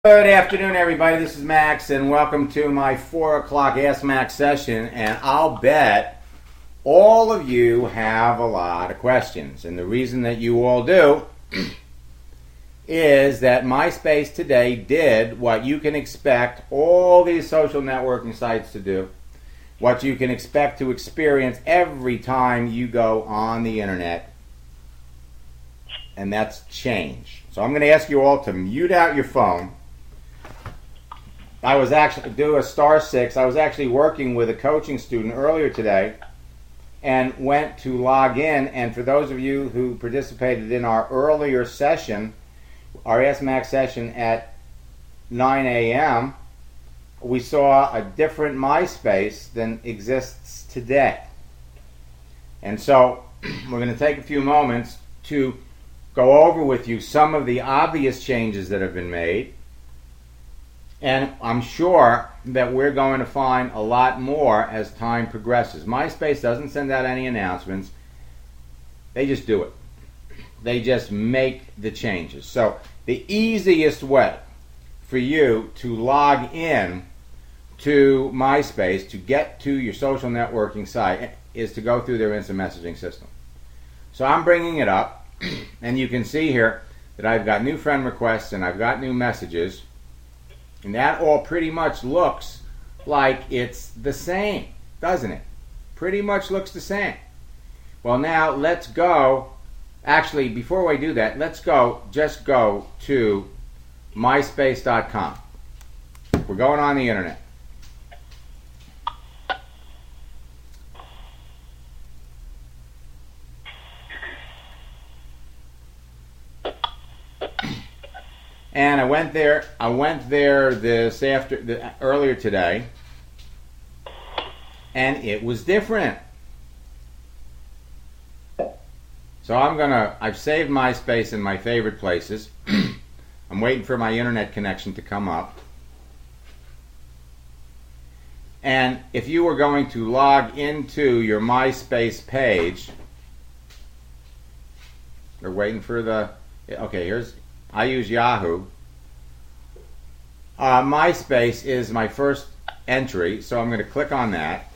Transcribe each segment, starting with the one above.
Good afternoon, everybody. This is Max, and welcome to my 4 o'clock Ask Max session. And I'll bet all of you have a lot of questions. And the reason that you all do is that MySpace today did what you can expect all these social networking sites to do, what you can expect to experience every time you go on the internet, and that's change. So I'm going to ask you all to mute out your phone. I was actually do a *6. I was actually working with a coaching student earlier today and went to log in. And for those of you who participated in our earlier session, our Ask Max session at 9 a.m., we saw a different MySpace than exists today. And so we're going to take a few moments to go over with you some of the obvious changes that have been made. And I'm sure that we're going to find a lot more as time progresses. MySpace doesn't send out any announcements. They just do it. They just make the changes. So the easiest way for you to log in to MySpace, to get to your social networking site, is to go through their instant messaging system. So I'm bringing it up, and you can see here that I've got new friend requests and I've got new messages. And that all pretty much looks like it's the same, doesn't it? Pretty much looks the same. Well, now let's go. Actually, before we do that, just go to myspace.com. We're going on the internet. And I went there earlier today, and it was different. So I've saved MySpace in my favorite places. I'm waiting for my internet connection to come up. And if you were going to log into your MySpace page, we're waiting for I use Yahoo. MySpace is my first entry, so I'm going to click on that.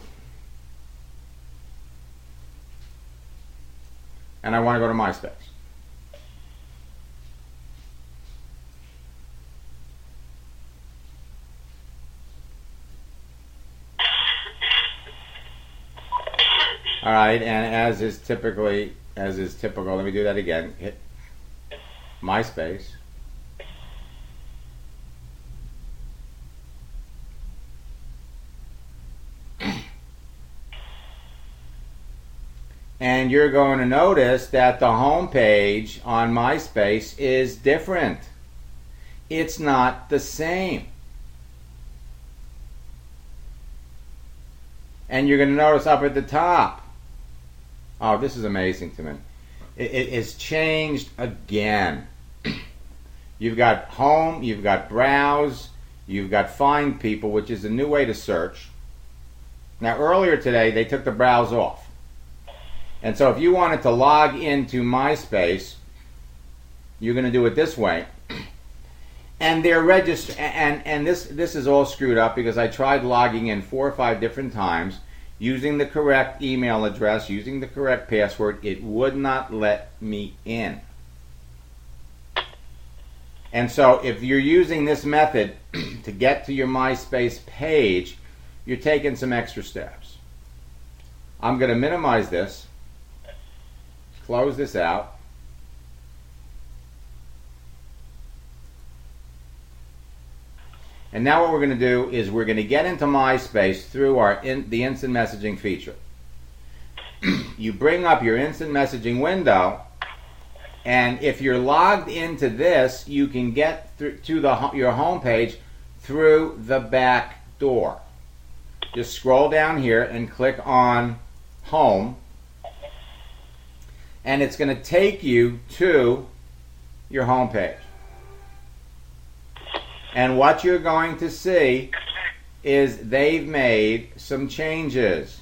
And I want to go to MySpace. All right, and as is typical, let me do that again. Hit MySpace. And you're going to notice that the home page on MySpace is different. It's not the same. And you're going to notice up at the top. Oh, this is amazing to me. It is changed again. You've got home, you've got browse, you've got find people, which is a new way to search. Now earlier today they took the browse off. And so if you wanted to log into MySpace, you're going to do it this way. And they're and this is all screwed up because I tried logging in 4 or 5 different times using the correct email address, using the correct password. It would not let me in. And so if you're using this method to get to your MySpace page, you're taking some extra steps. I'm going to minimize this, close this out. And now what we're going to do is we're going to get into MySpace through the instant messaging feature. You bring up your instant messaging window, and if you're logged into this, you can get to your home page through the back door. Just scroll down here and click on Home, and it's going to take you to your home page. And what you're going to see is they've made some changes.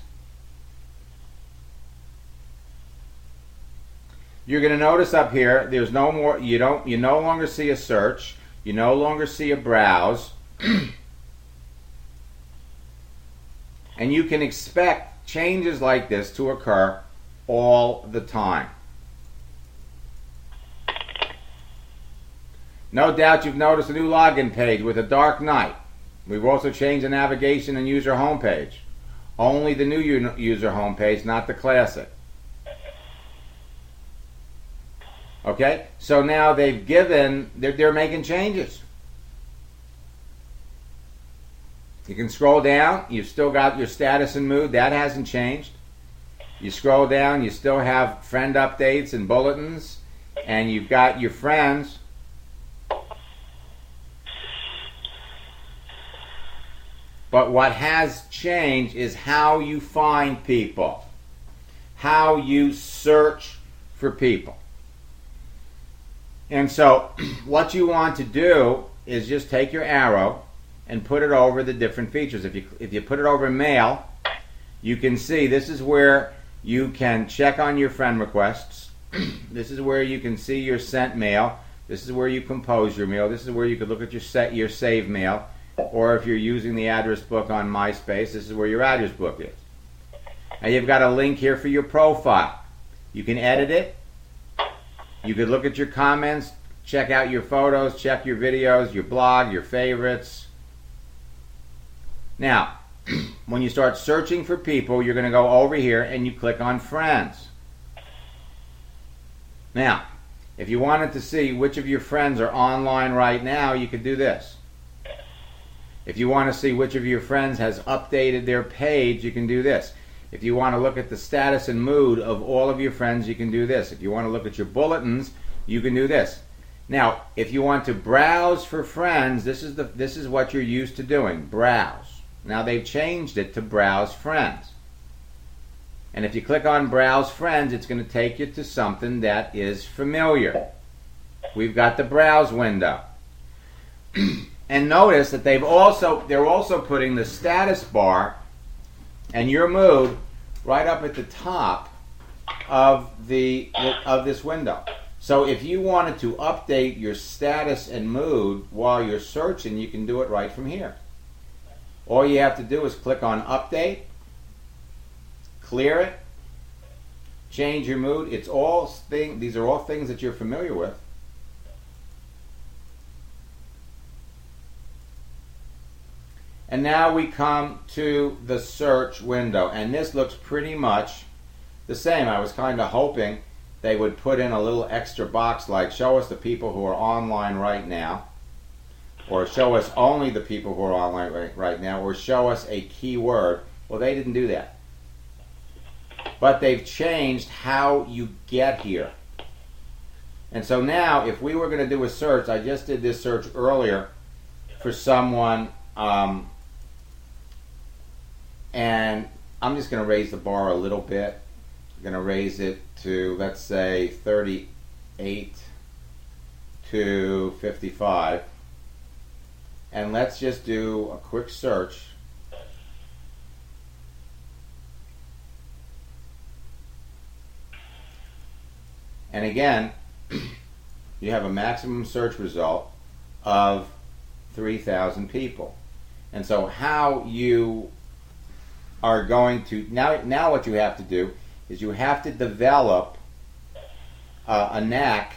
You're going to notice up here, there's no more. You no longer see a search. You no longer see a browse. And you can expect changes like this to occur all the time. No doubt you've noticed a new login page with a dark night. We've also changed the navigation and user homepage. Only the new user homepage, not the classic. Okay, so now they're making changes. You can scroll down, you've still got your status and mood, that hasn't changed. You scroll down, you still have friend updates and bulletins, and you've got your friends. But what has changed is how you find people, how you search for people. And so what you want to do is just take your arrow and put it over the different features. If you put it over mail, you can see this is where you can check on your friend requests. This is where you can see your sent mail. This is where you compose your mail. This is where you could look at your saved mail. Or if you're using the address book on MySpace, this is where your address book is. Now you've got a link here for your profile. You can edit it. You could look at your comments, check out your photos, check your videos, your blog, your favorites. Now, when you start searching for people, you're going to go over here and you click on Friends. Now, if you wanted to see which of your friends are online right now, you could do this. If you want to see which of your friends has updated their page, you can do this. If you want to look at the status and mood of all of your friends, you can do this. If you want to look at your bulletins, you can do this. Now, if you want to browse for friends, this is what you're used to doing, browse. Now they've changed it to browse friends. And if you click on browse friends, it's going to take you to something that is familiar. We've got the browse window. And notice that they're also putting the status bar and your mood right up at the top of this window. So if you wanted to update your status and mood while you're searching, you can do it right from here. All you have to do is click on Update, clear it, change your mood. These are all things that you're familiar with. And now we come to the search window, and this looks pretty much the same. I was kind of hoping they would put in a little extra box like show us the people who are online right now, or show us only the people who are online right now, or show us a keyword. Well, they didn't do that. But they've changed how you get here. And so now, if we were going to do a search, I just did this search earlier for someone, and I'm just going to raise the bar a little bit. I'm going to raise it to, let's say, 38 to 55. And let's just do a quick search. And again, you have a maximum search result of 3,000 people. And so how you are going to, now what you have to do is you have to develop a knack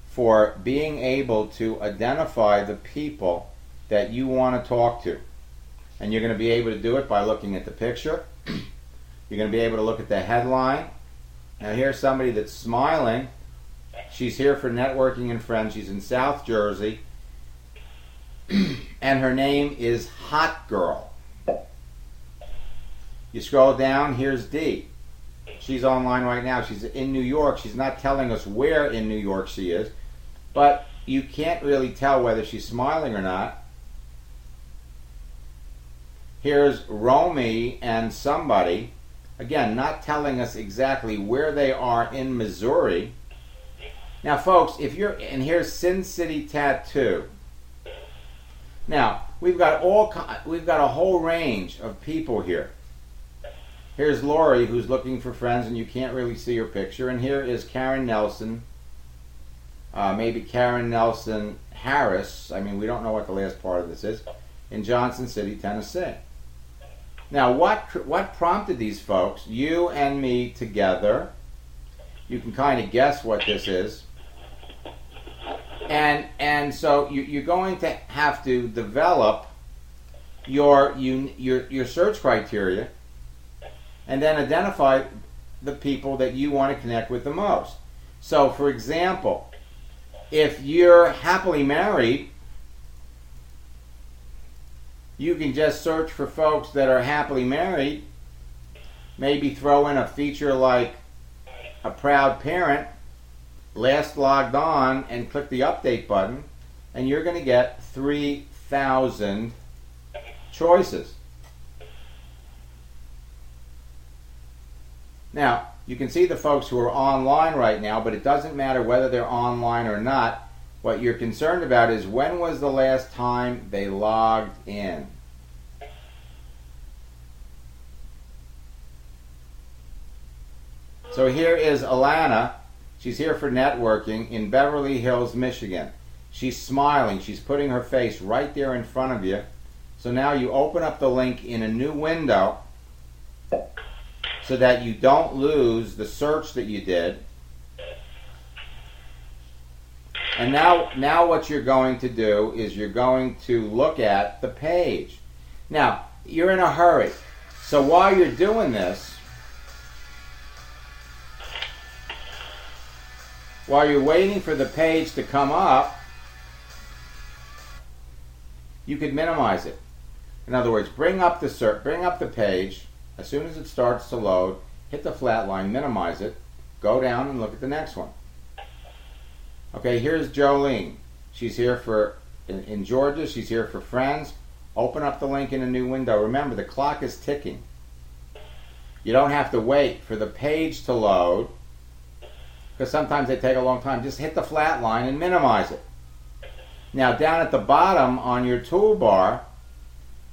for being able to identify the people that you want to talk to. And you're going to be able to do it by looking at the picture. You're going to be able to look at the headline. Now here's somebody that's smiling. She's here for networking and friends. She's in South Jersey. And her name is Hot Girl. You scroll down, here's D. She's online right now. She's in New York. She's not telling us where in New York she is, but you can't really tell whether she's smiling or not. Here's Romy and somebody. Again, not telling us exactly where they are in Missouri. Now, folks, and here's Sin City Tattoo. Now, we've got a whole range of people here. Here's Lori, who's looking for friends, and you can't really see her picture. And here is Karen Nelson. Maybe Karen Nelson Harris, I mean, we don't know what the last part of this is, in Johnson City, Tennessee. Now, what prompted these folks, you and me together? You can kind of guess what this is. And so you're going to have to develop your search criteria and then identify the people that you want to connect with the most. So, for example, if you're happily married, you can just search for folks that are happily married, maybe throw in a feature like a proud parent, last logged on, and click the update button, and you're going to get 3,000 choices. Now, you can see the folks who are online right now, but it doesn't matter whether they're online or not. What you're concerned about is when was the last time they logged in. So here is Alana. She's here for networking in Beverly Hills, Michigan. She's smiling. She's putting her face right there in front of you. So now you open up the link in a new window so that you don't lose the search that you did. And now what you're going to do is you're going to look at the page. Now, you're in a hurry. So while you're doing this, while you're waiting for the page to come up, you could minimize it. In other words, bring up the page. As soon as it starts to load, hit the flat line, minimize it, go down and look at the next one. Okay, here's Jolene. She's here in Georgia. She's here for friends. Open up the link in a new window. Remember, the clock is ticking. You don't have to wait for the page to load, because sometimes they take a long time. Just hit the flat line and minimize it. Now, down at the bottom on your toolbar,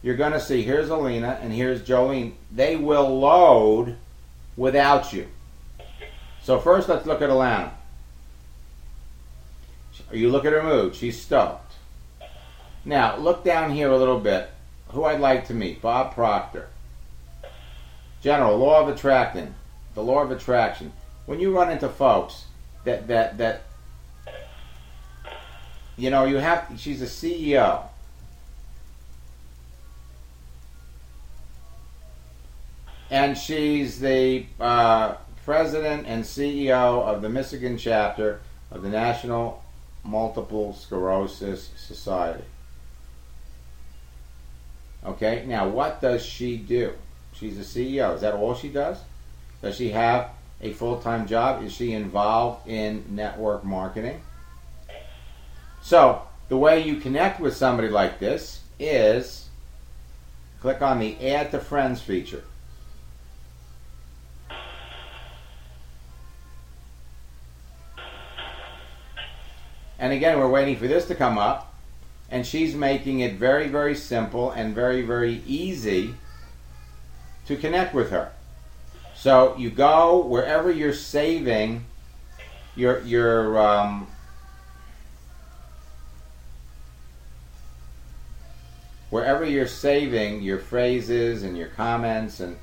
you're going to see here's Alina and here's Jolene. They will load without you. So first, let's look at Alana. You look at her mood. She's stoked. Now, look down here a little bit. Who I'd like to meet. Bob Proctor. General, law of attracting. The law of attraction. When you run into folks that you know, she's a CEO. And she's the president and CEO of the Michigan chapter of the National Multiple Sclerosis Society. Okay, now what does she do? She's a CEO. Is that all she does? Does she have a full-time job? Is she involved in network marketing? So, the way you connect with somebody like this is click on the Add to Friends feature. And again, we're waiting for this to come up, and she's making it very, very simple and very, very easy to connect with her. So you go wherever you're saving wherever you're saving your phrases and your comments, and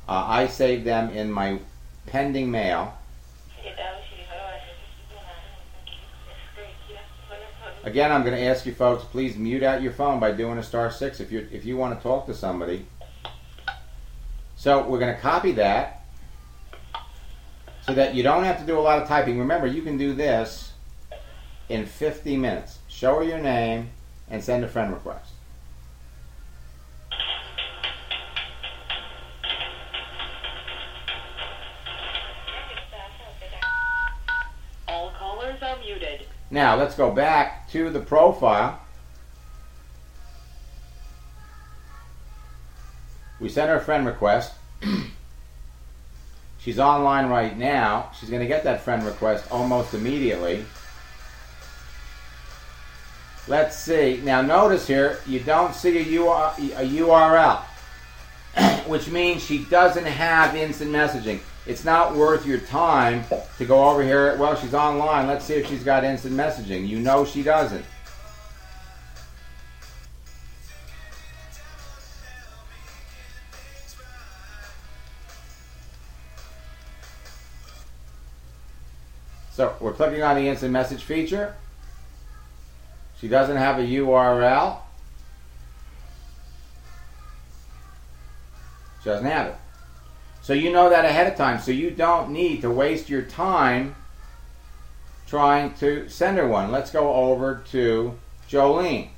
I save them in my pending mail. Again, I'm going to ask you folks, please mute out your phone by doing a *6 if you want to talk to somebody. So we're going to copy that so that you don't have to do a lot of typing. Remember, you can do this in 50 minutes. Show her your name and send a friend request. All callers are muted. Now, let's go back to the profile. We sent her a friend request. She's online right now. She's going to get that friend request almost immediately. Let's see. Now, notice here, you don't see a URL, which means she doesn't have instant messaging. It's not worth your time to go over here. Well, she's online. Let's see if she's got instant messaging. You know she doesn't. So we're clicking on the instant message feature. She doesn't have a URL. She doesn't have it. So you know that ahead of time, so you don't need to waste your time trying to send her one. Let's go over to Jolene.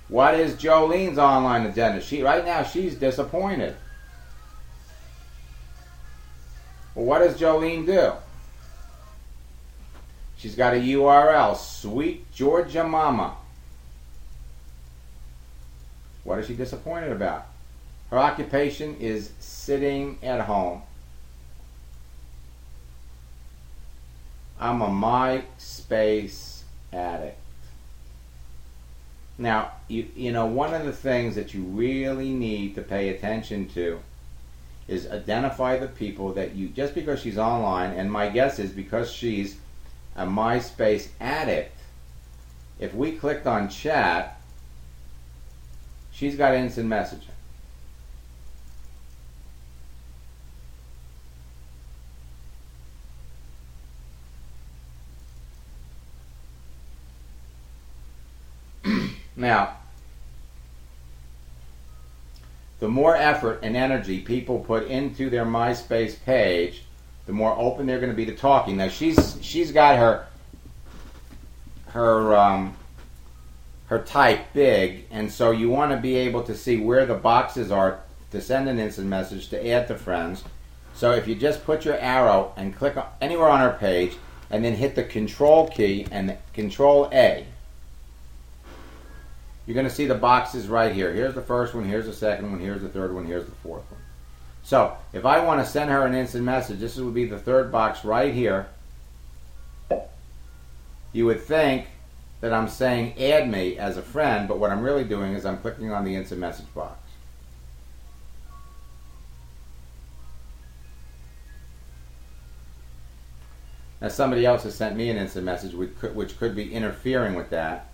What is Jolene's online agenda? Right now she's disappointed. Well, what does Jolene do? She's got a URL, Sweet Georgia Mama. What is she disappointed about? Her occupation is sitting at home. I'm a MySpace addict. Now, you know, one of the things that you really need to pay attention to is identify the people that you, just because she's online, and my guess is because she's a MySpace addict, if we clicked on chat, she's got instant messaging. Now, the more effort and energy people put into their MySpace page, the more open they're going to be to talking. Now, she's got her type big, and so you want to be able to see where the boxes are to send an instant message, to add to friends. So if you just put your arrow and click anywhere on her page, and then hit the Control key and Control A, you're going to see the boxes right here. Here's the first one, here's the second one, here's the third one, here's the fourth one. So if I want to send her an instant message, this would be the third box right here. You would think that I'm saying add me as a friend, but what I'm really doing is I'm clicking on the instant message box. Now somebody else has sent me an instant message which could be interfering with that.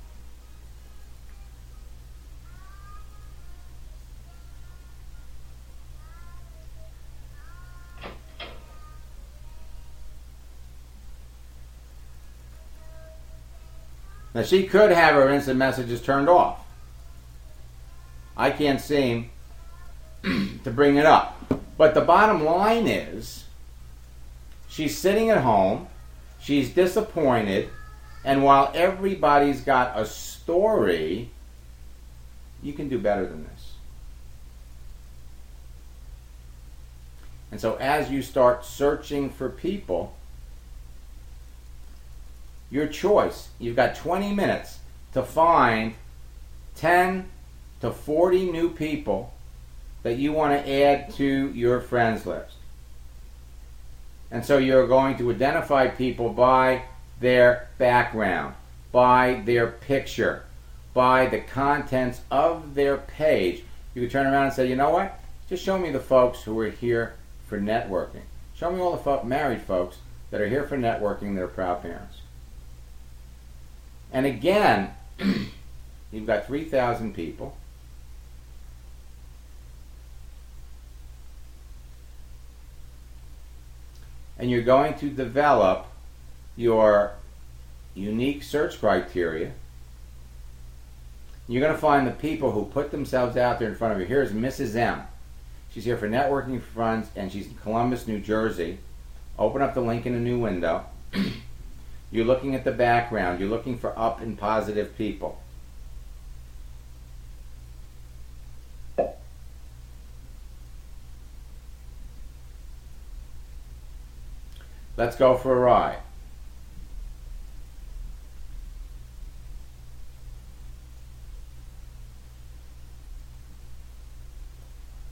Now she could have her instant messages turned off. I can't seem to bring it up. But the bottom line is, she's sitting at home, she's disappointed, and while everybody's got a story, you can do better than this. And so as you start searching for people, your choice. You've got 20 minutes to find 10 to 40 new people that you want to add to your friends list. And so you're going to identify people by their background, by their picture, by the contents of their page. You can turn around and say, you know what? Just show me the folks who are here for networking. Show me all the married folks that are here for networking that are proud parents. And again, you've got 3,000 people. And you're going to develop your unique search criteria. You're going to find the people who put themselves out there in front of you. Here's Mrs. M. She's here for networking for friends, and she's in Columbus, New Jersey. Open up the link in a new window. You're looking at the background. You're looking for up and positive people. Let's go for a ride.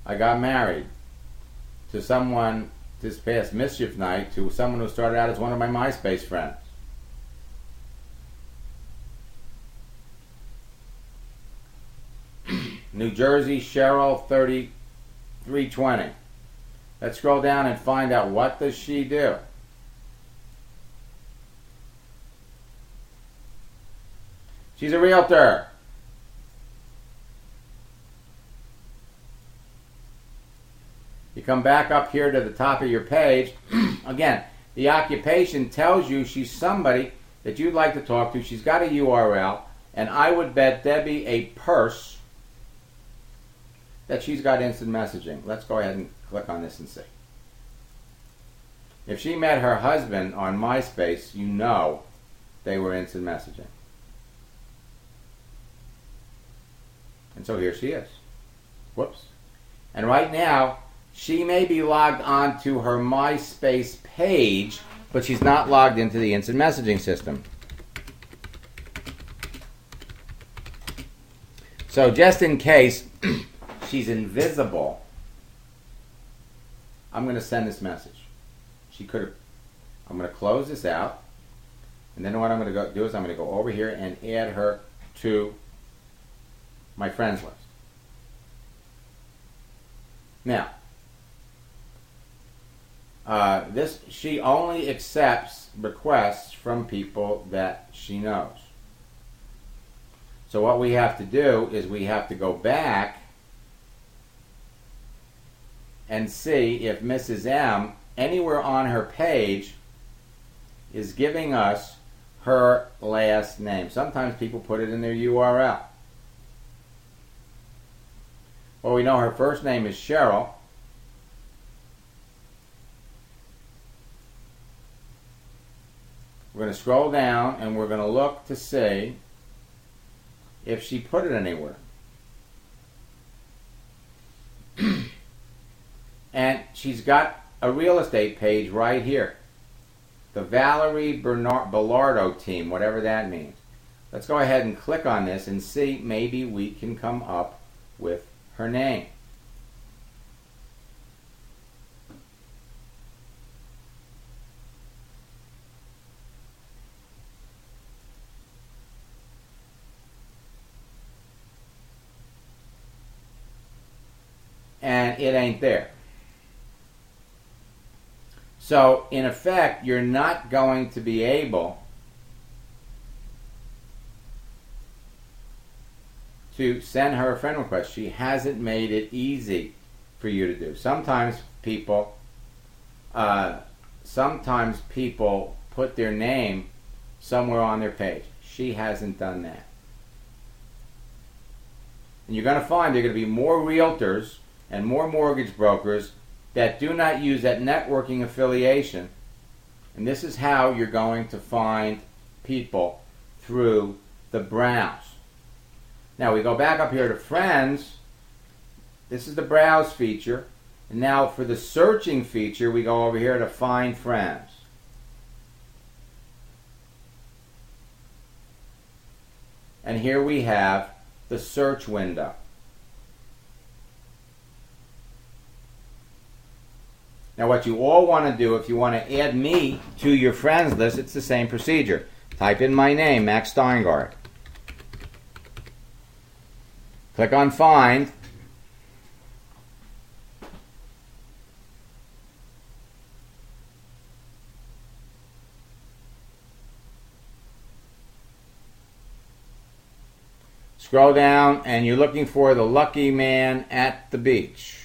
I got married to someone this past mischief night, to someone who started out as one of my MySpace friends. New Jersey, Cheryl, 3320. Let's scroll down and find out, what does she do? She's a realtor. You come back up here to the top of your page. Again, the occupation tells you she's somebody that you'd like to talk to. She's got a URL, and I would bet Debbie a purse that she's got instant messaging. Let's go ahead and click on this and see. If she met her husband on MySpace, you know they were instant messaging. And so here she is. Whoops. And right now, she may be logged onto her MySpace page, but she's not logged into the instant messaging system. So just in case she's invisible, I'm going to send this message. She could have. I'm going to close this out, and then what I'm going to do is I'm going to go over here and add her to my friends list. Now, she only accepts requests from people that she knows. So what we have to do is we have to go back and see if Mrs. M, anywhere on her page, is giving us her last name. Sometimes people put it in their URL. Well, we know her first name is Cheryl. We're going to scroll down and we're going to look to see if she put it anywhere. And she's got a real estate page right here. The Valerie Bellardo team, whatever that means. Let's go ahead and click on this and see maybe we can come up with her name. And it ain't there. So, in effect, you're not going to be able to send her a friend request. She hasn't made it easy for you to do. Sometimes people put their name somewhere on their page. She hasn't done that. And you're going to find there are going to be more realtors and more mortgage brokers that do not use that networking affiliation. And this is how you're going to find people through the browse. Now we go back up here to friends. This is the browse feature. And now for the searching feature, we go over here to find friends. And here we have the search window. Now what you all want to do, if you want to add me to your friends list, it's the same procedure. Type in my name, Max Steingart. Click on Find. Scroll down and you're looking for the lucky man at the beach.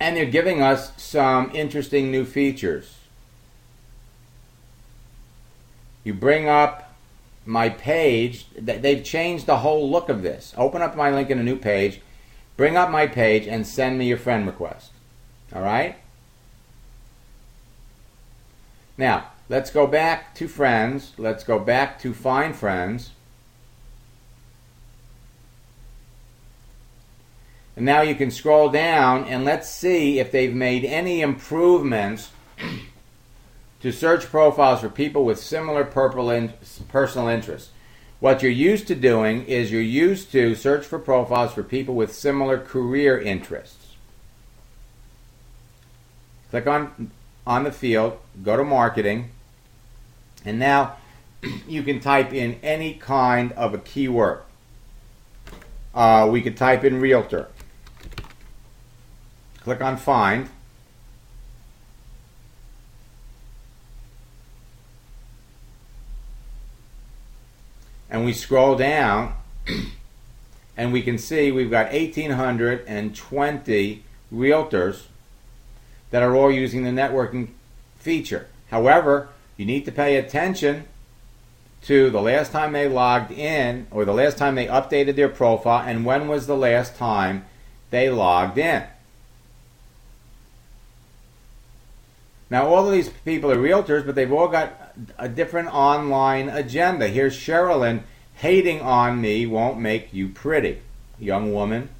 And they're giving us some interesting new features. You bring up my page. They've changed the whole look of this. Open up my link in a new page. Bring up my page and send me your friend request. All right? Now, let's go back to friends. Let's go back to find friends. And now you can scroll down and let's see if they've made any improvements to search profiles for people with similar personal interests. What you're used to doing is you're used to search for profiles for people with similar career interests. Click on the field, go to marketing, and now you can type in any kind of a keyword. We could type in realtor. Click on Find. And we scroll down And we can see we've got 1,820 realtors that are all using the networking feature. However, you need to pay attention to the last time they logged in or the last time they updated their profile and when was the last time they logged in. Now, all of these people are realtors, but they've all got a different online agenda. Here's Sherilyn: hating on me won't make you pretty. Young woman,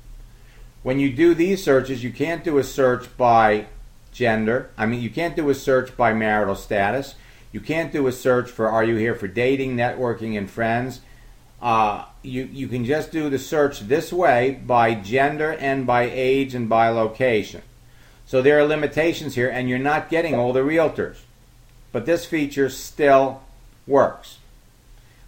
when you do these searches, you can't do a search by gender. You can't do a search by marital status. You can't do a search for are you here for dating, networking, and friends. You can just do the search this way by gender and by age and by location. So there are limitations here, and you're not getting all the realtors. But this feature still works.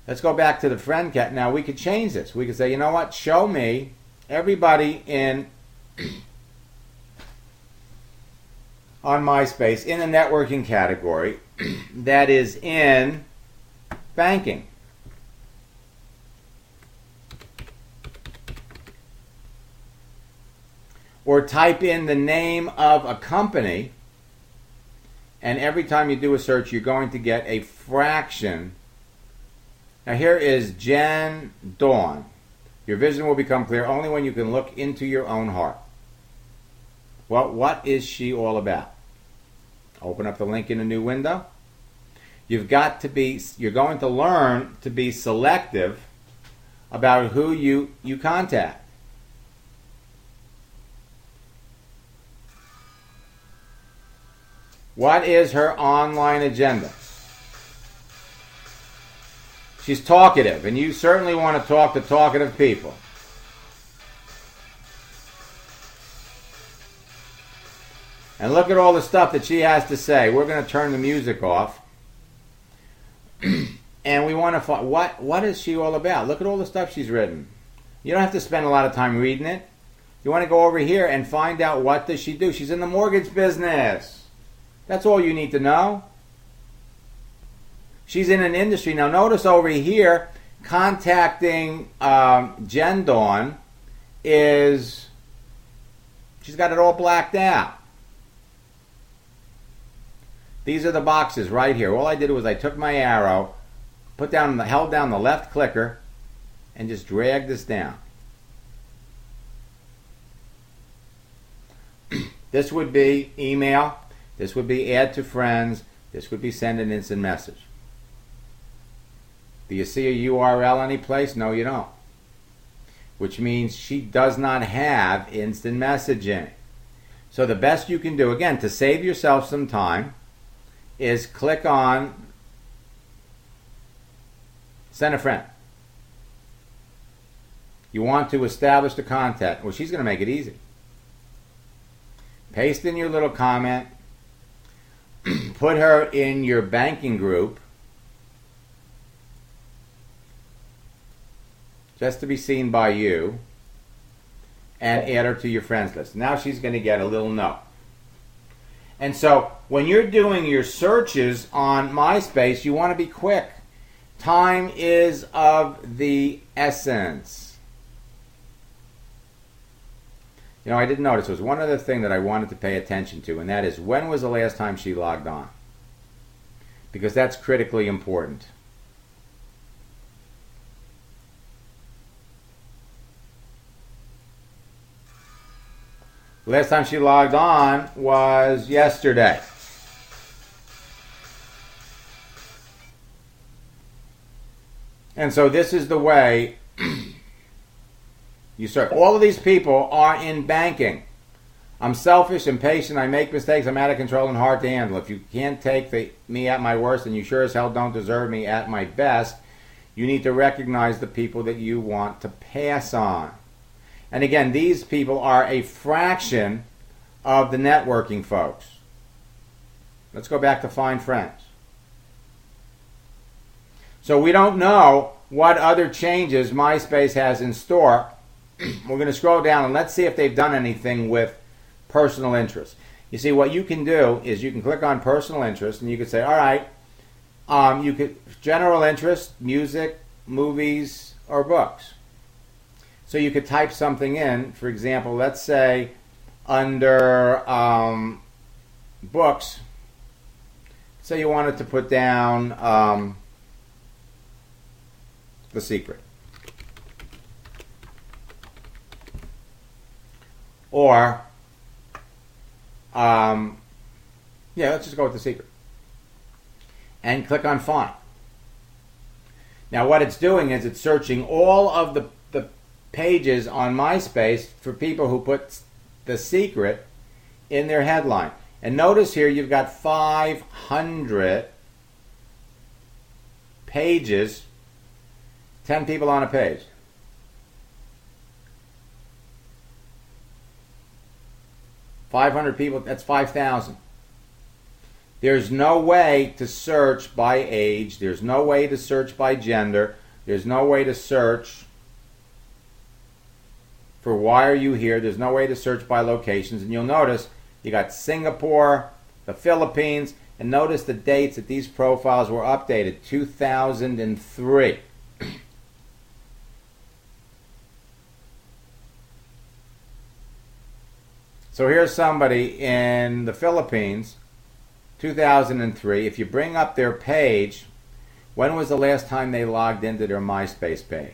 Let's go back to the friend cat. Now we could change this. We could say, you know what? Show me everybody on MySpace in the networking category that is in banking. Or type in the name of a company, and every time you do a search, you're going to get a fraction. Now here is Jen Dawn. Your vision will become clear only when you can look into your own heart. Well, what is she all about? Open up the link in a new window. You're going to learn to be selective about who you contact. What is her online agenda? She's talkative, and you certainly want to talk to talkative people. And look at all the stuff that she has to say. We're going to turn the music off. And we want to find, what is she all about? Look at all the stuff she's written. You don't have to spend a lot of time reading it. You want to go over here and find out what does she do. She's in the mortgage business. That's all you need to know. She's in an industry. Now notice over here, contacting Jen Dawn she's got it all blacked out. These are the boxes right here. All I did was I took my arrow, held down the left clicker, and just dragged this down. This would be email. This would be add to friends. This would be send an instant message. Do you see a URL anyplace? No, you don't. Which means she does not have instant messaging. So the best you can do, again, to save yourself some time, is click on send a friend. You want to establish the contact. Well, she's going to make it easy. Paste in your little comment. Put her in your banking group just to be seen by you, and add her to your friends list. Now she's going to get a little note. And so when you're doing your searches on MySpace, you want to be quick. Time is of the essence. You know, I didn't notice. There was one other thing that I wanted to pay attention to, and that is when was the last time she logged on? Because that's critically important. The last time she logged on was yesterday. And so this is the way you search. All of these people are in banking. I'm selfish, impatient, I make mistakes, I'm out of control and hard to handle. If you can't take me at my worst, then you sure as hell don't deserve me at my best. You need to recognize the people that you want to pass on. And again, these people are a fraction of the networking folks. Let's go back to find friends. So we don't know what other changes MySpace has in store. We're going to scroll down and let's see if they've done anything with personal interest. You see, what you can do is you can click on personal interest and you can say, all right, general interest, music, movies, or books. So you could type something in. For example, let's say under books, say you wanted to put down The Secret. Or, let's just go with The Secret. And click on Find. Now what it's doing is it's searching all of the pages on MySpace for people who put The Secret in their headline. And notice here you've got 500 pages, 10 people on a page. $500 people, that's 5,000. There's no way to search by age. There's no way to search by gender. There's no way to search for why are you here. There's no way to search by locations. And you'll notice you got Singapore, the Philippines, and notice the dates that these profiles were updated, 2003. So here's somebody in the Philippines, 2003. If you bring up their page, when was the last time they logged into their MySpace page?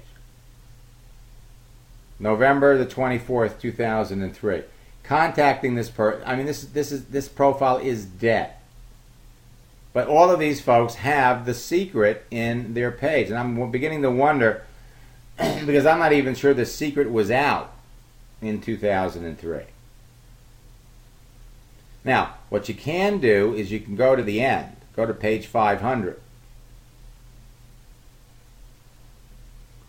November the 24th, 2003. Contacting this person, I mean, this profile is dead. But all of these folks have The Secret in their page. And I'm beginning to wonder, because I'm not even sure The Secret was out in 2003. Now, what you can do is you can go to the end. Go to page 500.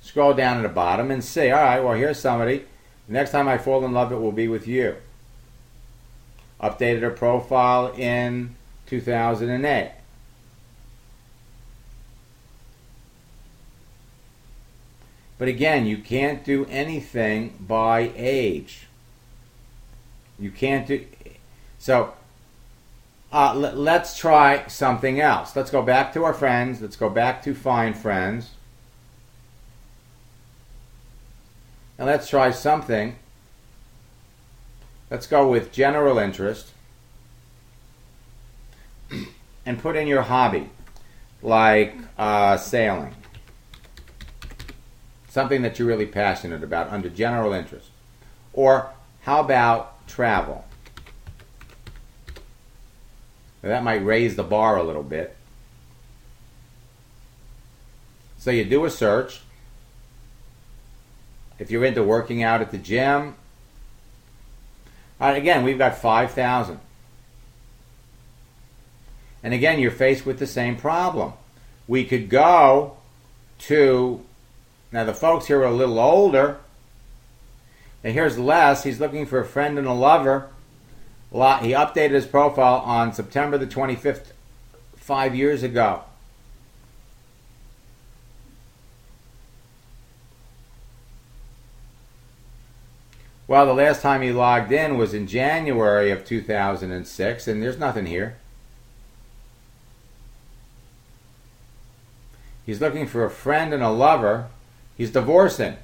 Scroll down to the bottom and see, all right, well, here's somebody. The next time I fall in love, it will be with you. Updated her profile in 2008. But again, you can't do anything by age. You can't do... So, let's try something else. Let's go back to our friends. Let's go back to Find Friends. And let's try something. Let's go with general interest. And put in your hobby, like sailing. Something that you're really passionate about under general interest. Or how about travel? Now, that might raise the bar a little bit. So you do a search. If you're into working out at the gym, all right, again, we've got 5,000. And again, you're faced with the same problem. We could go to, now the folks here are a little older. And here's Les. He's looking for a friend and a lover. He updated his profile on September the 25th, 5 years ago. Well, the last time he logged in was in January of 2006, and there's nothing here. He's looking for a friend and a lover. He's divorcing.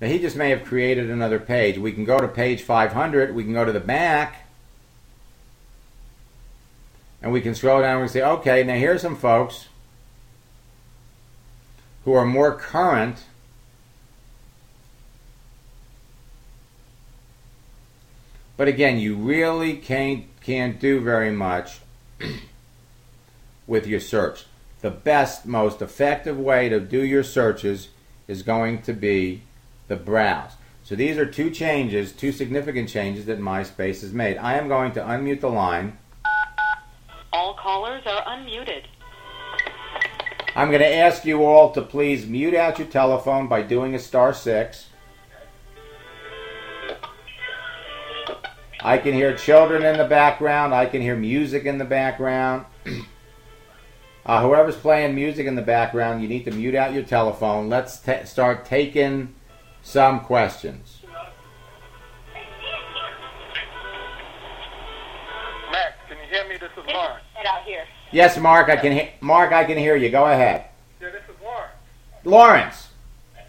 Now, he just may have created another page. We can go to page 500. We can go to the back. And we can scroll down and we can say, okay, now here's some folks who are more current. But again, you really can't do very much with your search. The best, most effective way to do your searches is going to be the browse. So these are two changes, two significant changes that MySpace has made. I am going to unmute the line. All callers are unmuted. I'm going to ask you all to please mute out your telephone by doing a *6. I can hear children in the background. I can hear music in the background. Whoever's playing music in the background, you need to mute out your telephone. Let's start taking some questions. Max, can you hear hear me? This is Lawrence. Get out here. Yes, Mark, I can Mark, I can hear you. Go ahead. Yeah, this is Lawrence. Lawrence,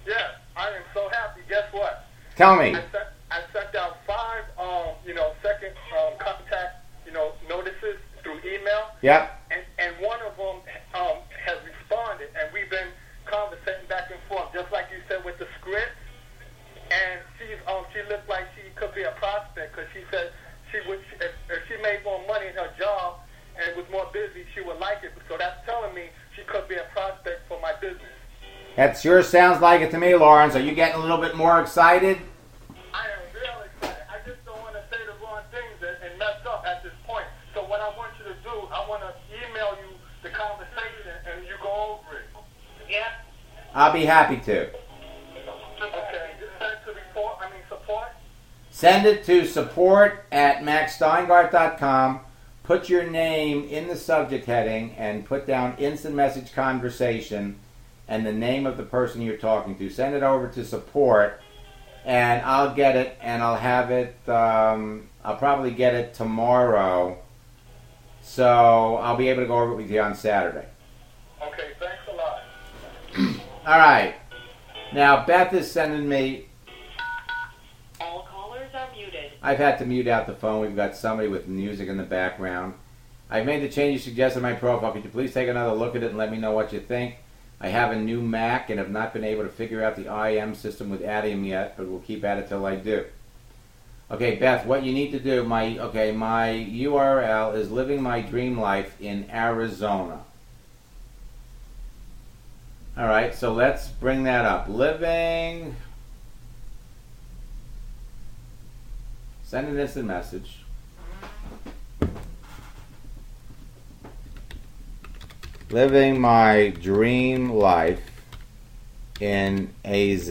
Yeah, I am so happy. Guess what? tell me. I sent out 5, second contact, notices through email. Yep. And one of them has responded, and we've been conversating back and forth, just like you said with the script. And she looked like she could be a prospect because she said if she made more money in her job and was more busy, she would like it. So that's telling me she could be a prospect for my business. That sure sounds like it to me, Lawrence. Are you getting a little bit more excited? I am real excited. I just don't want to say the wrong things and mess up at this point. So what I want you to do, I want to email you the conversation and you go over it. Yeah? I'll be happy to. Okay. Just send it to support. Send it to support@maxsteingart.com. Put your name in the subject heading and put down instant message conversation and the name of the person you're talking to. Send it over to support, and I'll get it, and I'll have it, I'll probably get it tomorrow, so I'll be able to go over it with you on Saturday. Okay, thanks a lot. All right. Now, Beth is sending me... All callers are muted. I've had to mute out the phone. We've got somebody with music in the background. I've made the changes suggested in my profile. Could you please take another look at it and let me know what you think? I have a new Mac and have not been able to figure out the IM system with Adium yet, but we'll keep at it till I do. Okay, Beth, what you need to do, my URL is Living My Dream Life in Arizona. All right, so let's bring that up. Send an instant message. Living my dream life in AZ.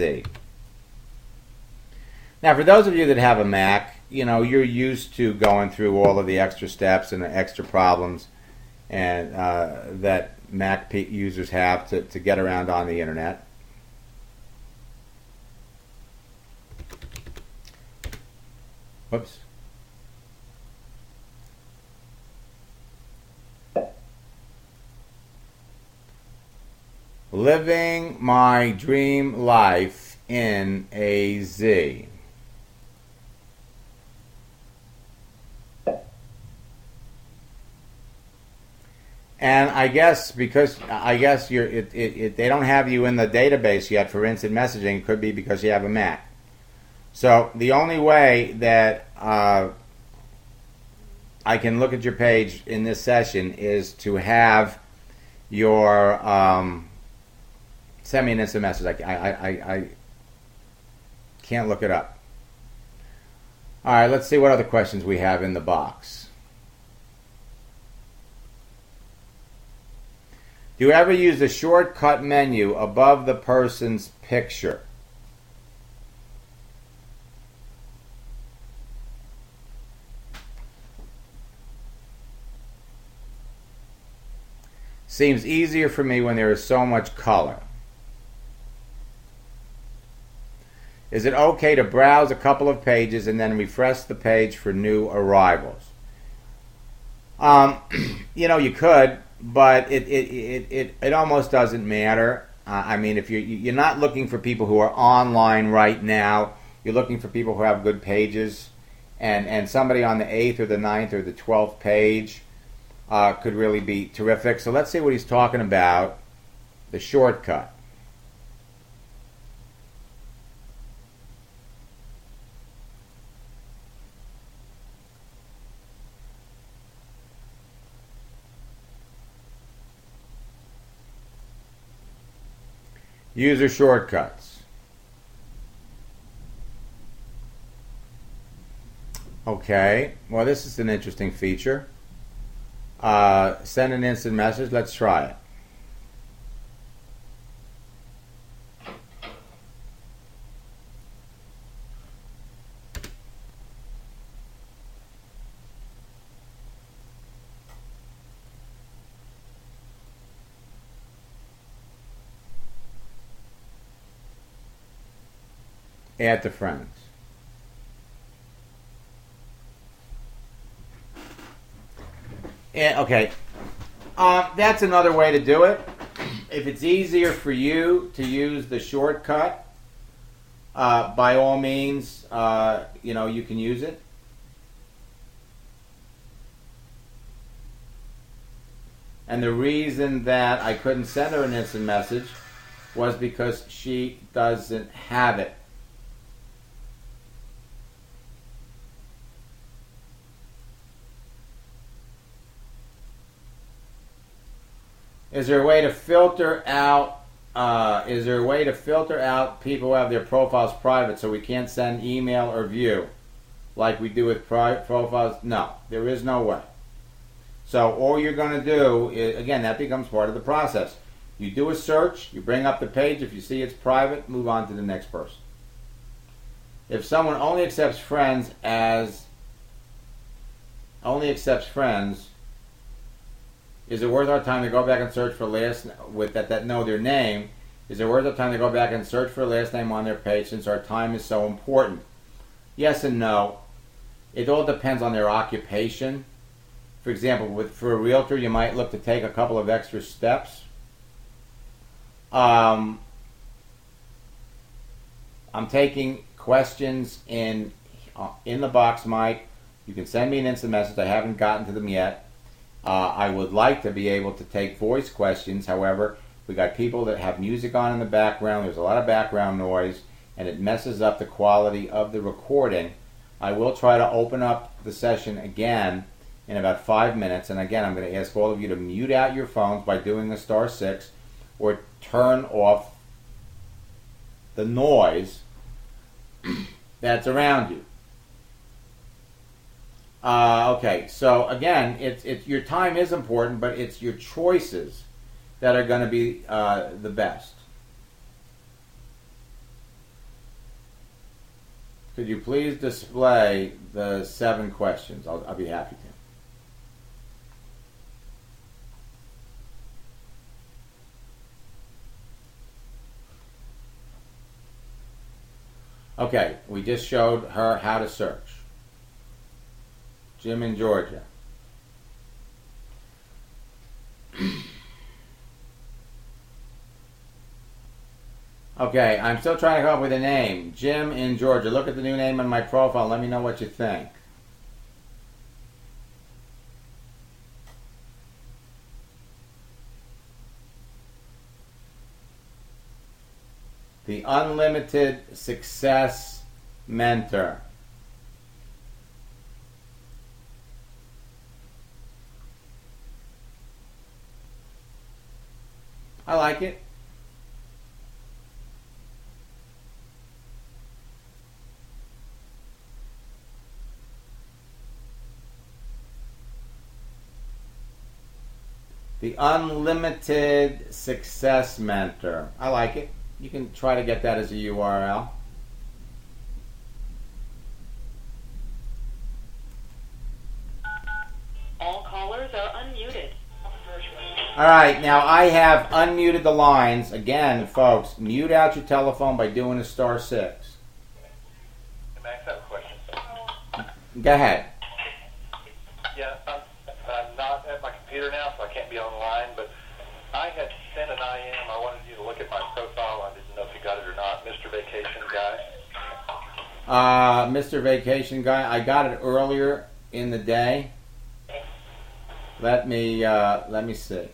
Now, for those of you that have a Mac, you're used to going through all of the extra steps and the extra problems and that Mac users have to get around on the internet. Whoops. Living my dream life in AZ. And I guess they don't have you in the database yet for instant messaging. It could be because you have a Mac. So the only way that I can look at your page in this session is to have your send me an instant message. I can't look it up. All right, let's see what other questions we have in the box. Do you ever use the shortcut menu above the person's picture? Seems easier for me when there is so much color. Is it okay to browse a couple of pages and then refresh the page for new arrivals? You could, but it almost doesn't matter. I mean, if you're not looking for people who are online right now, you're looking for people who have good pages, and somebody on the 8th or the 9th or the 12th page could really be terrific. So let's see what he's talking about, the shortcut. User shortcuts. Okay, well, this is an interesting feature. Send an instant message. Let's try it. Add to friends. Okay. That's another way to do it. If it's easier for you to use the shortcut, by all means, you can use it. And the reason that I couldn't send her an instant message was because she doesn't have it. Is there a way to filter out? People who have their profiles private, so we can't send email or view, like we do with private profiles? No, there is no way. So all you're going to do is, again, that becomes part of the process. You do a search, you bring up the page. If you see it's private, move on to the next person. If someone only accepts friends, is it worth our time to go back and search for that know their name? Is it worth our time to go back and search for a last name on their page since our time is so important? Yes and no. It all depends on their occupation. For example, for a realtor, you might look to take a couple of extra steps. I'm taking questions in the box, Mike. You can send me an instant message. I haven't gotten to them yet. I would like to be able to take voice questions. However, we got people that have music on in the background. There's a lot of background noise, and it messes up the quality of the recording. I will try to open up the session again in about 5 minutes. And again, I'm going to ask all of you to mute out your phones by doing the *6 or turn off the noise that's around you. Okay, so again, it's your time is important, but it's your choices that are going to be the best. Could you please display the 7 questions? I'll be happy to. Okay, we just showed her how to search. Jim in Georgia. Okay, I'm still trying to come up with a name. Jim in Georgia. Look at the new name on my profile. Let me know what you think. The Unlimited Success Mentor. I like it. The Unlimited Success Mentor. I like it. You can try to get that as a URL. All callers are unmuted. All right, now I have unmuted the lines. Again, folks, mute out your telephone by doing a *6. Max, I have a question. Go ahead. Yeah, I'm not at my computer now, so I can't be online, but I had sent an IM. I wanted you to look at my profile. I didn't know if you got it or not. Mr. Vacation Guy. Mr. Vacation Guy, I got it earlier in the day. Let me see.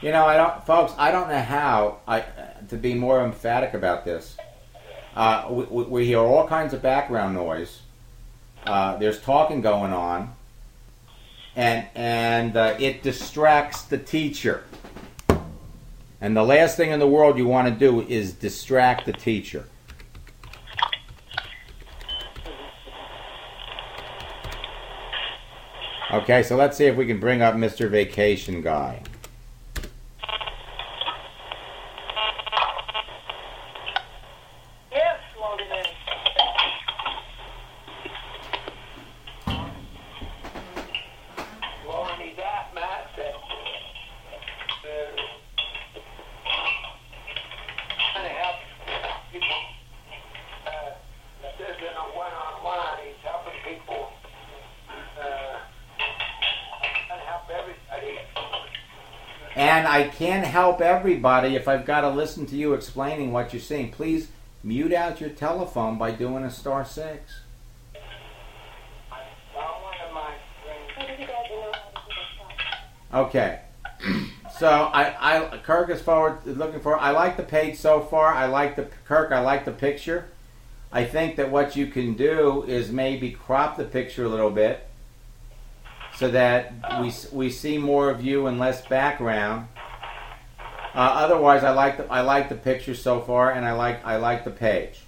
You know, I don't know how to be more emphatic about this. We hear all kinds of background noise. There's talking going on, and it distracts the teacher. And the last thing in the world you want to do is distract the teacher. Okay, so let's see if we can bring up Mr. Vacation Guy. Yes, loaded in. You already need that, Matt. Trying to help people And I can't help everybody if I've got to listen to you explaining what you're seeing. Please mute out your telephone by doing a *6. Okay. So Kirk is looking for. I like the page so far. I like the picture. I think that what you can do is maybe crop the picture a little bit, so that we see more of you and less background. Otherwise, I like the picture so far, and I like the page.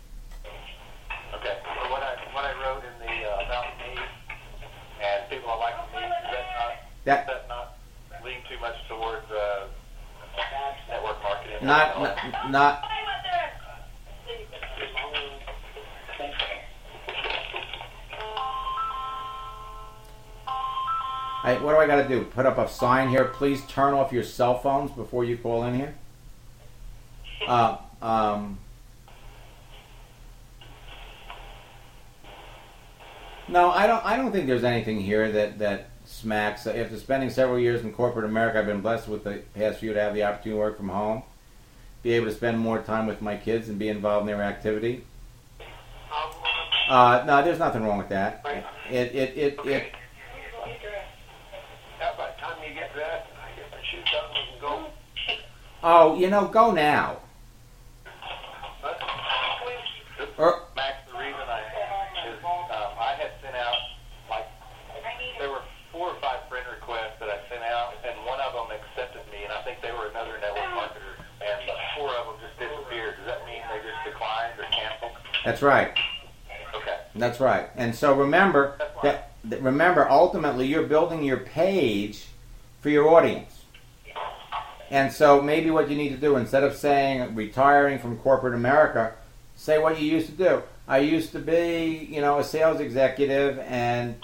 Okay. So what I wrote in the about me and people are liking me, does that not lean too much towards network marketing? Not. What do I got to do? Put up a sign here. Please turn off your cell phones before you call in here. No, I don't think there's anything here that smacks. After spending several years in corporate America, I've been blessed with the past few to have the opportunity to work from home, be able to spend more time with my kids and be involved in their activity. No, there's nothing wrong with that. By the time you get dressed and I get my shoes up, we can go. Oh, go now. Max, the reason I had sent out, there were 4 or 5 friend requests that I sent out, and one of them accepted me, and I think they were another network marketer, and 4 of them just disappeared. Does that mean they just declined or canceled? That's right. Okay. That's right. And so remember, ultimately, you're building your page for your audience. And so maybe what you need to do, instead of saying retiring from corporate America, say what you used to do. I used to be, a sales executive, and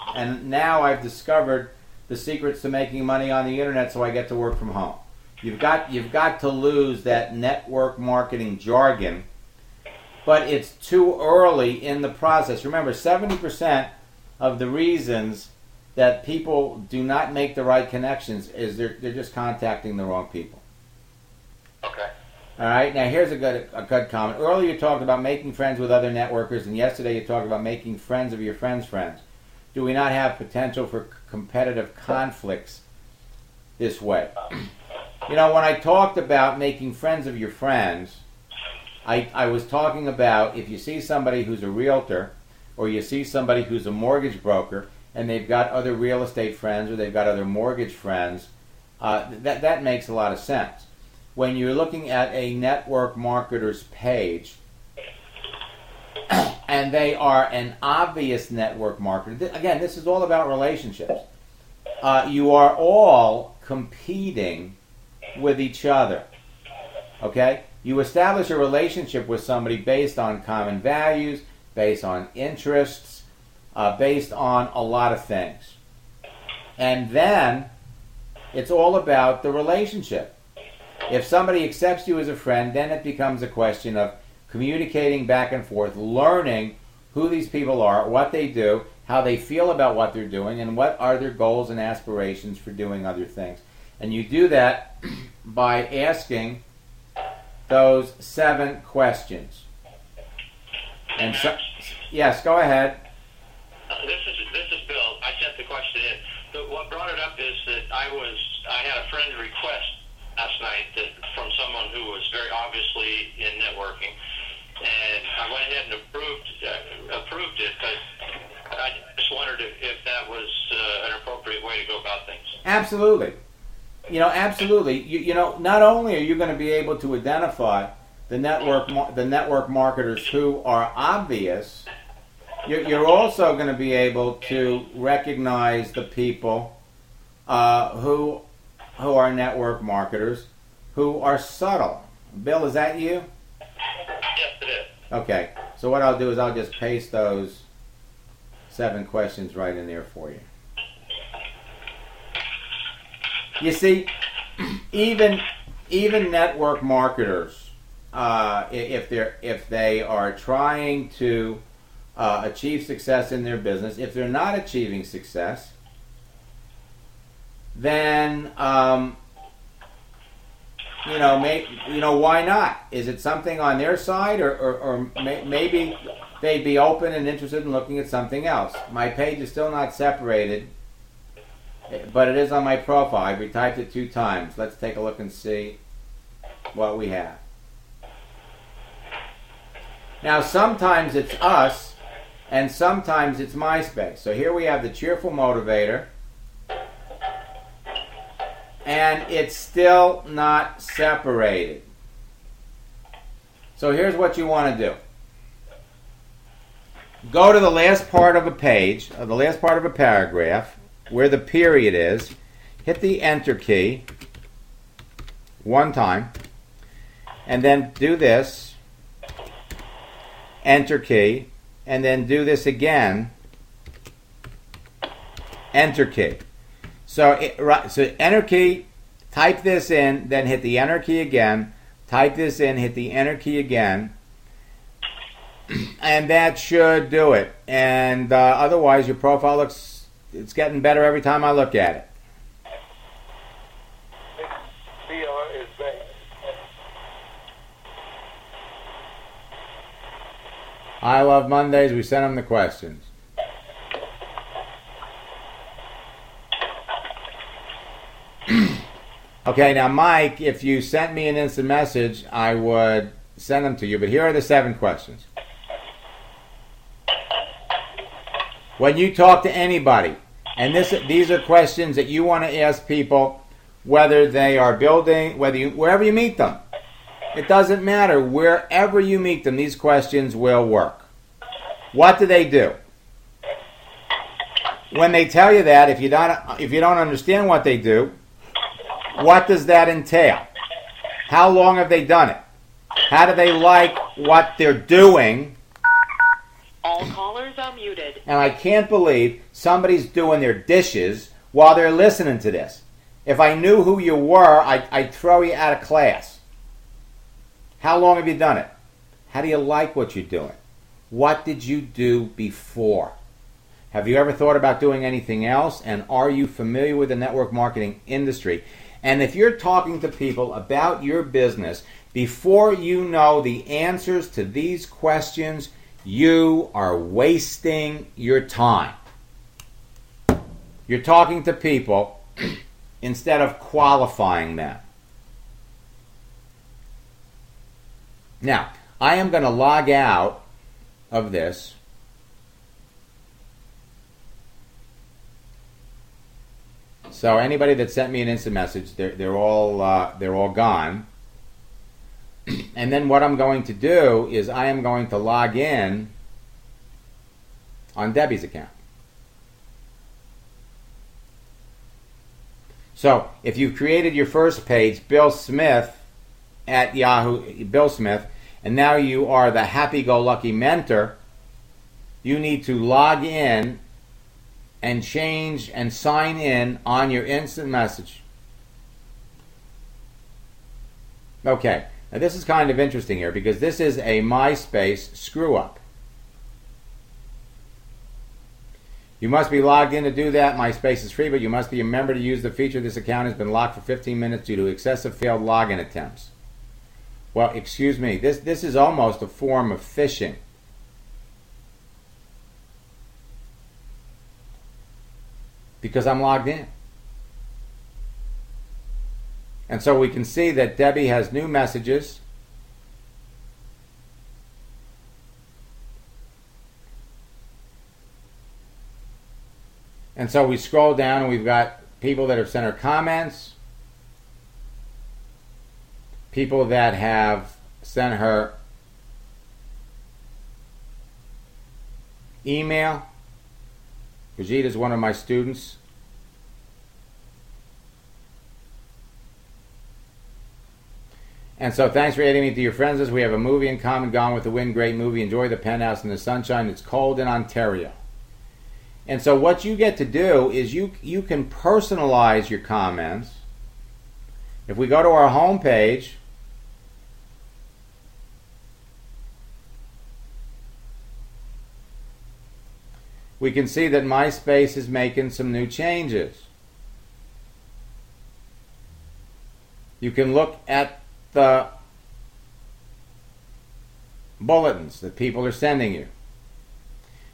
now I've discovered the secrets to making money on the internet, so I get to work from home. You've got to lose that network marketing jargon, but it's too early in the process. Remember, 70% of the reasons that people do not make the right connections is they're just contacting the wrong people. Okay. All right. Now here's a good comment. Earlier you talked about making friends with other networkers, and yesterday you talked about making friends of your friends' friends. Do we not have potential for competitive conflicts this way? When I talked about making friends of your friends, I was talking about if you see somebody who's a realtor, or you see somebody who's a mortgage broker, and they've got other real estate friends, or they've got other mortgage friends, that makes a lot of sense. When you're looking at a network marketer's page, and they are an obvious network marketer, again, this is all about relationships. You are all competing with each other. Okay? You establish a relationship with somebody based on common values, based on interests, based on a lot of things. And then it's all about the relationship. If somebody accepts you as a friend, then it becomes a question of communicating back and forth, learning who these people are, what they do, how they feel about what they're doing, and what are their goals and aspirations for doing other things. And you do that by asking those 7 questions. And so, yes, go ahead. This is Bill. I sent the question in. But what brought it up is that I had a friend request last night from someone who was very obviously in networking, and I went ahead and approved it. But I just wondered if that was an appropriate way to go about things. Absolutely. Absolutely. Not only are you going to be able to identify the network marketers who are obvious, you're also going to be able to recognize the people who are network marketers who are subtle. Bill, is that you? Yes, it is. Okay. So what I'll do is I'll just paste those 7 questions right in there for you. You see, even network marketers, if they are trying to achieve success in their business, if they're not achieving success, then why not? Is it something on their side, or maybe they'd be open and interested in looking at something else? My page is still not separated, but it is on my profile. I've retyped it 2 times. Let's take a look and see what we have. Now, sometimes it's us, and sometimes it's MySpace. So here we have the cheerful motivator, and it's still not separated. So here's what you want to do. Go to the last part of a page, or the last part of a paragraph, where the period is. Hit the Enter key 1 time, and then do this. Enter key, and then do this again. Enter key. So Enter key, type this in, then hit the Enter key again. Type this in, hit the Enter key again, and that should do it. And otherwise, your profile it's getting better every time I look at it. VR is bad. I love Mondays. We send them the questions. Okay, now Mike, if you sent me an instant message, I would send them to you. But here are the 7 questions. When you talk to anybody, and these are questions that you want to ask people, whether they are building, wherever you meet them. It doesn't matter. Wherever you meet them, these questions will work. What do they do? When they tell you that, if you don't understand what they do, what does that entail? How long have they done it? How do they like what they're doing? All callers are muted. And I can't believe somebody's doing their dishes while they're listening to this. If I knew who you were, I'd throw you out of class. How long have you done it? How do you like what you're doing? What did you do before? Have you ever thought about doing anything else? And are you familiar with the network marketing industry? And if you're talking to people about your business, before you know the answers to these questions, you are wasting your time. You're talking to people instead of qualifying them. Now, I am going to log out of this. So anybody that sent me an instant message, they're all gone. And then what I'm going to do is I am going to log in on Debbie's account. So if you've created your first page, Bill Smith at Yahoo, Bill Smith, and now you are the happy-go-lucky mentor, you need to log in and change and sign in on your instant message. Okay, now this is kind of interesting here because this is a MySpace screw-up. You must be logged in to do that. MySpace is free, but you must be a member to use the feature. This account has been locked for 15 minutes due to excessive failed login attempts. Well, excuse me, this is almost a form of phishing. Because I'm logged in. And so we can see that Debbie has new messages. And so we scroll down and we've got people that have sent her comments, people that have sent her email. Brigitte is one of my students. And so thanks for adding me to your friends list. We have a movie in common, Gone with the Wind, great movie. Enjoy the penthouse in the sunshine. It's cold in Ontario. And so what you get to do is you can personalize your comments. If we go to our home page, we can see that MySpace is making some new changes. You can look at the bulletins that people are sending you.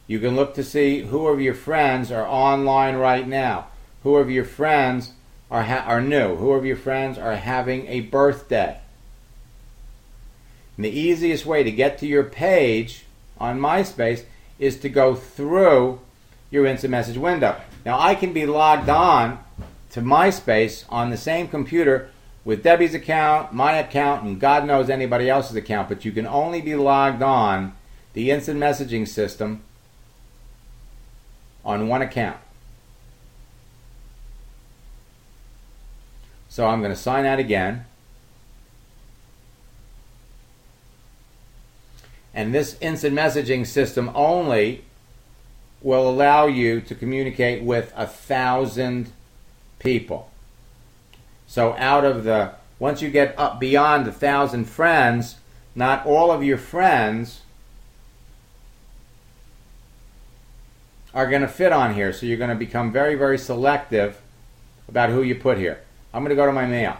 You can look to see who of your friends are online right now. Who of your friends are new. Who of your friends are having a birthday. And the easiest way to get to your page on MySpace is to go through your instant message window. Now, I can be logged on to MySpace on the same computer with Debbie's account, my account, and God knows anybody else's account, but you can only be logged on the instant messaging system on one account. So I'm going to sign out again. And this instant messaging system only will allow you to communicate with 1,000 people. So once you get up beyond 1,000 friends, not all of your friends are going to fit on here. So you're going to become very, very selective about who you put here. I'm going to go to my mail.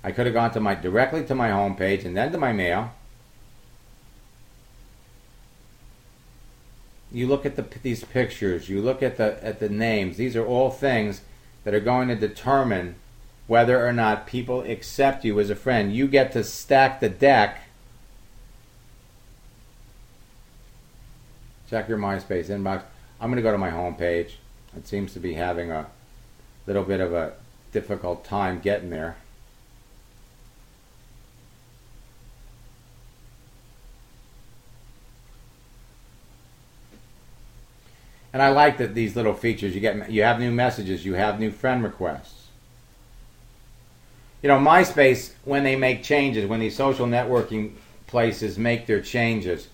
I could have gone to directly to my home page and then to my mail. You look at these pictures, you look at the names. These are all things that are going to determine whether or not people accept you as a friend. You get to stack the deck. Check your MySpace inbox. I'm going to go to my home page. It seems to be having a little bit of a difficult time getting there. And I like that these little features. You have new messages. You have new friend requests. You know, MySpace, when they make changes, when these social networking places make their changes,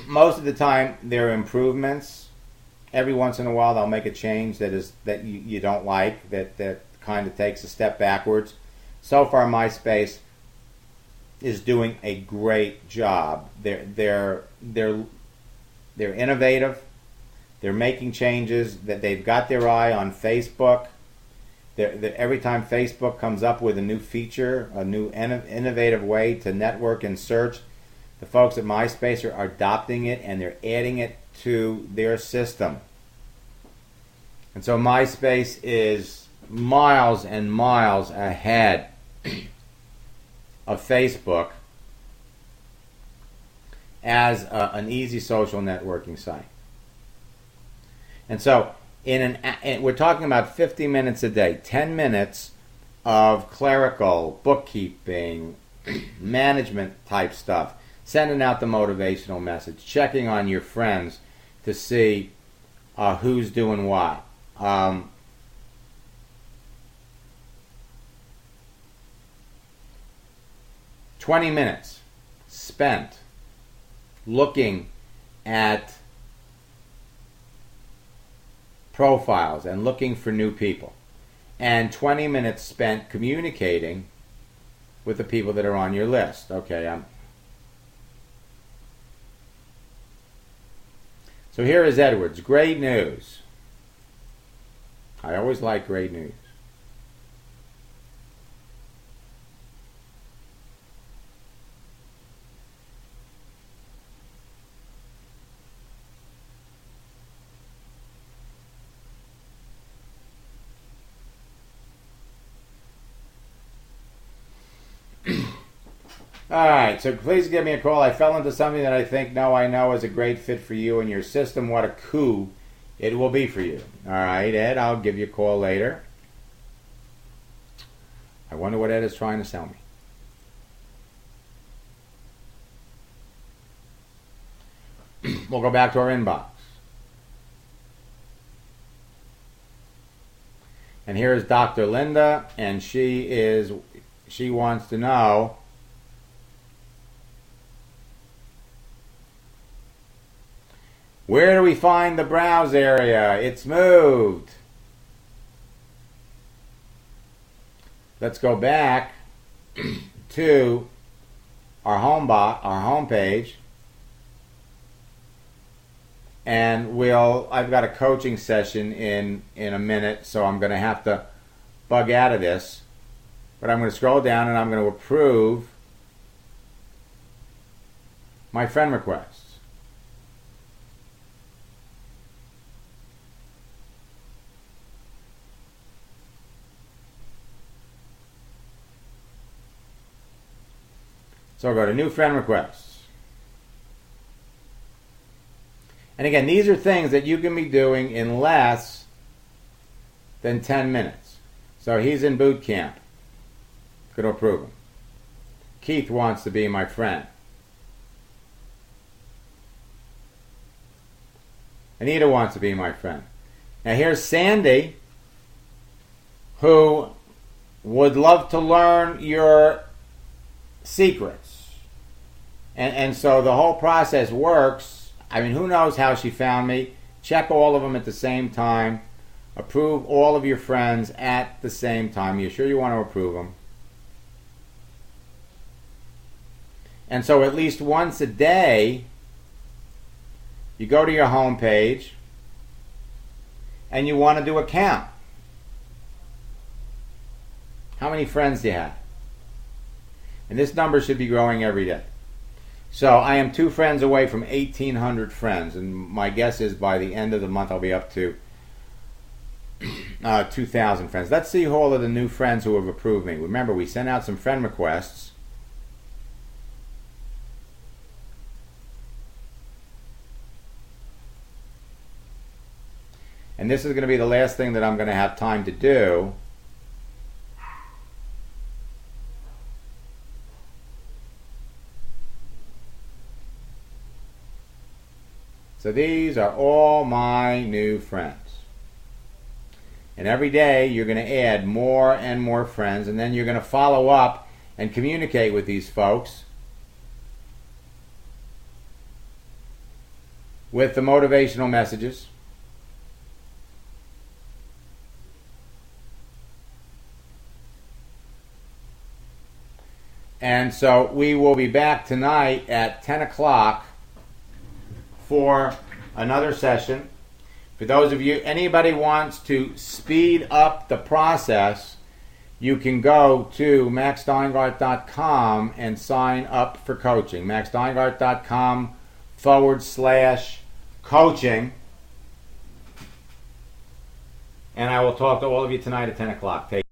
most of the time they're improvements. Every once in a while they'll make a change that you don't like, that kind of takes a step backwards. So far, MySpace is doing a great job. They're innovative. They're making changes. That they've got their eye on Facebook. Every time Facebook comes up with a new feature, a new innovative way to network and search, the folks at MySpace are adopting it and they're adding it to their system. And so MySpace is miles and miles ahead of Facebook as an easy social networking site. And so we're talking about 50 minutes a day, 10 minutes of clerical, bookkeeping, management type stuff, sending out the motivational message, checking on your friends to see who's doing what. 20 minutes spent looking at profiles and looking for new people, and 20 minutes spent communicating with the people that are on your list. Okay, so here is Edwards. Great news. I always like great news. Alright, so please give me a call. I fell into something that I know is a great fit for you and your system. What a coup it will be for you. Alright, Ed, I'll give you a call later. I wonder what Ed is trying to sell me. We'll go back to our inbox. And here's Dr. Linda, and she wants to know, where do we find the browse area? It's moved. Let's go back to our home page. and I've got a coaching session in a minute, so I'm going to have to bug out of this. But I'm going to scroll down and I'm going to approve my friend requests. So I'll go to new friend requests. And again, these are things that you can be doing in less than 10 minutes. So he's in boot camp. Going to approve him. Keith wants to be my friend. Anita wants to be my friend. Now here's Sandy, who would love to learn your secrets. And so the whole process works. I mean, who knows how she found me? Check all of them at the same time. Approve all of your friends at the same time. You're sure you want to approve them? And so at least once a day, you go to your home page and you want to do a count. How many friends do you have? And this number should be growing every day. So I am 2 friends away from 1,800 friends, and my guess is by the end of the month I'll be up to 2,000 friends. Let's see all of the new friends who have approved me. Remember, we sent out some friend requests. And this is going to be the last thing that I'm going to have time to do. So these are all my new friends. And every day you're going to add more and more friends, and then you're going to follow up and communicate with these folks with the motivational messages. And so we will be back tonight at 10 o'clock for another session. For those of you, anybody wants to speed up the process, you can go to maxsteingart.com and sign up for coaching. maxsteingart.com/coaching. And I will talk to all of you tonight at 10 o'clock. Take